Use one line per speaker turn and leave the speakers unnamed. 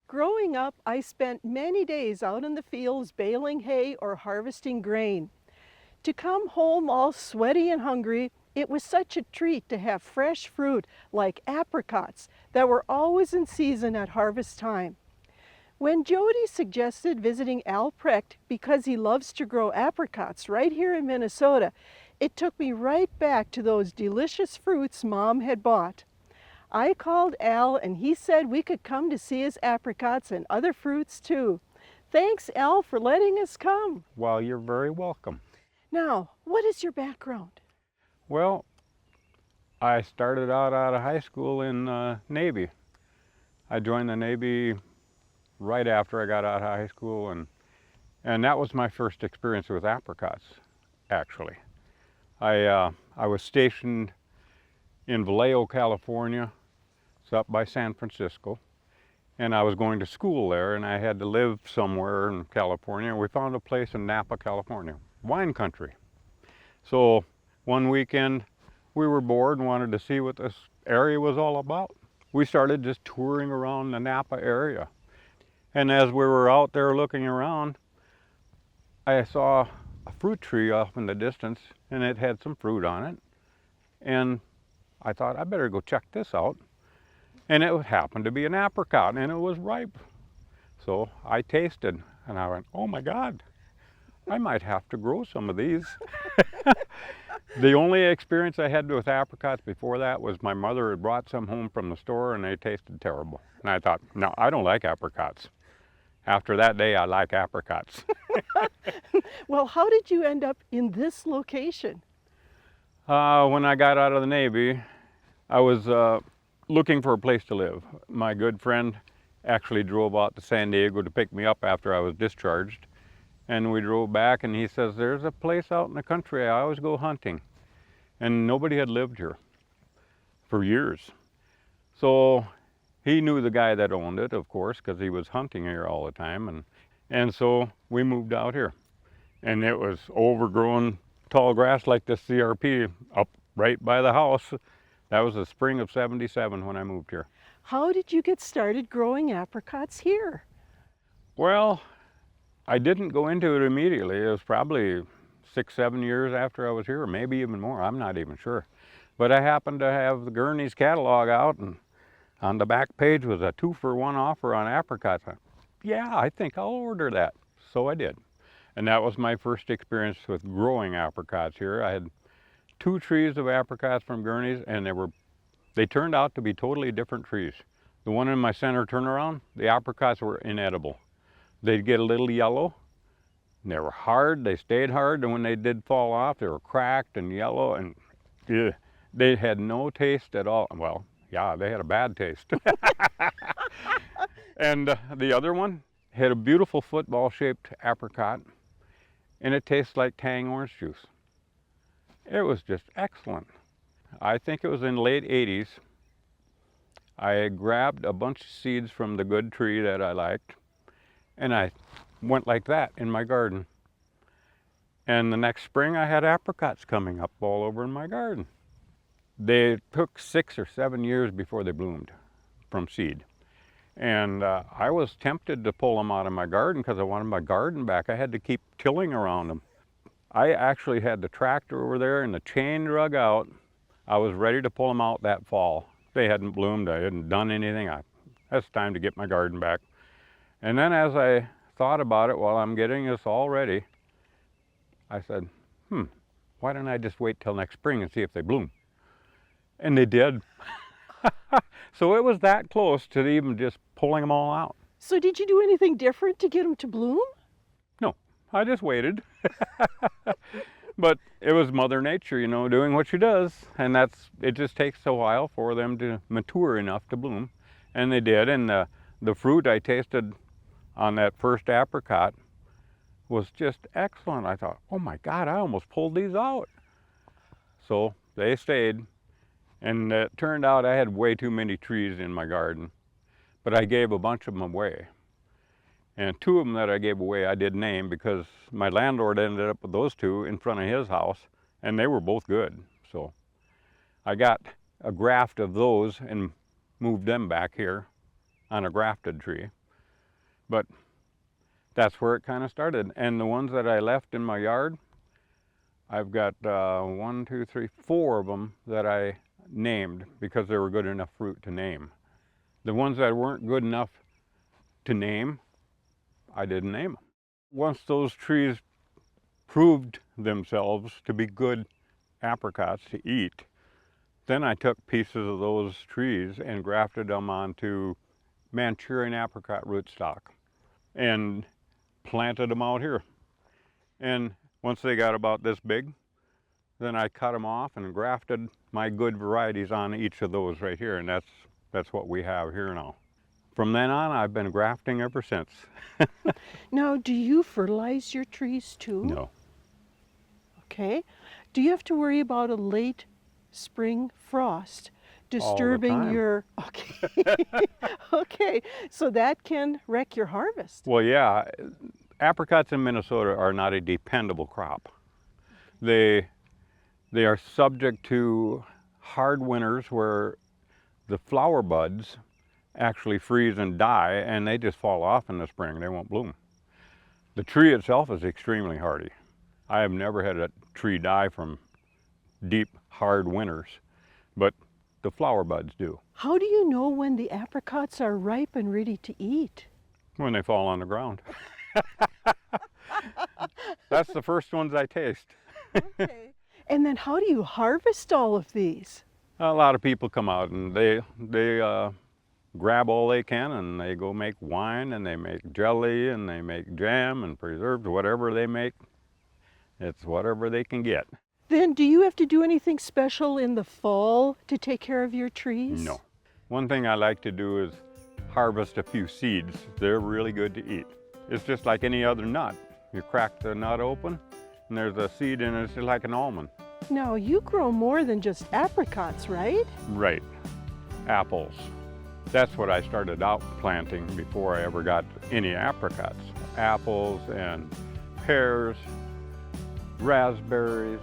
Growing up, I spent many days out in the fields baling hay or harvesting grain. To come home all sweaty and hungry, it was such a treat to have fresh fruit like apricots that were always in season at harvest time. When Jody suggested visiting Al Precht because he loves to grow apricots right here in Minnesota, it took me right back to those delicious fruits Mom had bought. I called Al and he said we could come to see his apricots and other fruits too. Thanks, Al, for letting us come.
Well, you're very welcome.
Now, what is your background?
Well, I started out of high school in Navy. I joined the Navy right after I got out of high school, and that was my first experience with apricots, actually. I was stationed in Vallejo, California. It's up by San Francisco. And I was going to school there, and I had to live somewhere in California. We found a place in Napa, California, wine country. So one weekend we were bored and wanted to see what this area was all about. We started just touring around the Napa area. And as we were out there looking around, I saw a fruit tree off in the distance, and it had some fruit on it. And I thought, I better go check this out. And it happened to be an apricot, and it was ripe. So I tasted, and I went, oh my God, I might have to grow some of these. The only experience I had with apricots before that was my mother had brought some home from the store, and they tasted terrible. And I thought, no, I don't like apricots. After that day, I like apricots.
Well, how did you end up in this location?
When I got out of the Navy, I was looking for a place to live. My good friend actually drove out to San Diego to pick me up after I was discharged. And we drove back, and he says, there's a place out in the country, I always go hunting. And nobody had lived here for years. So he knew the guy that owned it, of course, because he was hunting here all the time. And so we moved out here. And it was overgrown tall grass like the CRP up right by the house. That was the spring of '77 when I moved here.
How did you get started growing apricots here?
Well, I didn't go into it immediately. It was probably 6-7 years after I was here, or maybe even more. I'm not even sure. But I happened to have the Gurney's catalog out, and on the back page was a 2-for-1 offer on apricots. Yeah, I think I'll order that. So I did. And that was my first experience with growing apricots here. I had 2 trees of apricots from Gurney's, and they turned out to be totally different trees. The one in my center turnaround, the apricots were inedible. They'd get a little yellow, and they were hard, they stayed hard, and when they did fall off, they were cracked and yellow, and they had no taste at all. Well, yeah, they had a bad taste. And the other one had a beautiful football-shaped apricot, and it tastes like Tang orange juice. It was just excellent. I think it was in late '80s. I grabbed a bunch of seeds from the good tree that I liked, and I went like that in my garden. And the next spring I had apricots coming up all over in my garden. They took 6 or 7 years before they bloomed from seed. And I was tempted to pull them out of my garden because I wanted my garden back. I had to keep tilling around them. I actually had the tractor over there and the chain drug out. I was ready to pull them out that fall. They hadn't bloomed, I hadn't done anything. That's time to get my garden back. And then as I thought about it while I'm getting this all ready, I said, why don't I just wait till next spring and see if they bloom? And they did. So it was that close to even just pulling them all out.
So did you do anything different to get them to bloom?
No, I just waited. But it was Mother Nature, you know, doing what she does. And it just takes a while for them to mature enough to bloom. And they did. And the fruit I tasted on that first apricot was just excellent. I thought, oh my God, I almost pulled these out. So they stayed. And it turned out I had way too many trees in my garden. But I gave a bunch of them away. And 2 of them that I gave away I did name because my landlord ended up with those 2 in front of his house, and they were both good. So I got a graft of those and moved them back here on a grafted tree. But that's where it kind of started. And the ones that I left in my yard, I've got 4 of them that I named because they were good enough fruit to name. The ones that weren't good enough to name, I didn't name them. Once those trees proved themselves to be good apricots to eat, then I took pieces of those trees and grafted them onto Manchurian apricot rootstock and planted them out here. And once they got about this big, then I cut them off and grafted my good varieties on each of those right here, and that's what we have here now. From then on, I've been grafting ever since.
Now, do you fertilize your trees too?
No.
Okay. Do you have to worry about a late spring frost disturbing
time.
your... Okay. Okay. So that can wreck your harvest.
Well, yeah, apricots in Minnesota are not a dependable crop. They are subject to hard winters where the flower buds actually freeze and die, and they just fall off in the spring. They won't bloom. The tree itself is extremely hardy. I have never had a tree die from deep, hard winters, but the flower buds do.
How do you know when the apricots are ripe and ready to eat?
When they fall on the ground. That's the first ones I taste.
Okay. And then how do you harvest all of these?
A lot of people come out and they grab all they can and they go make wine and they make jelly and they make jam and preserves, whatever they make. It's whatever they can get.
Then do you have to do anything special in the fall to take care of your trees?
No. One thing I like to do is harvest a few seeds. They're really good to eat. It's just like any other nut. You crack the nut open and there's a seed in it, it's just like an almond.
Now, you grow more than just apricots, right?
Right. Apples. That's what I started out planting before I ever got any apricots. Apples and pears, raspberries,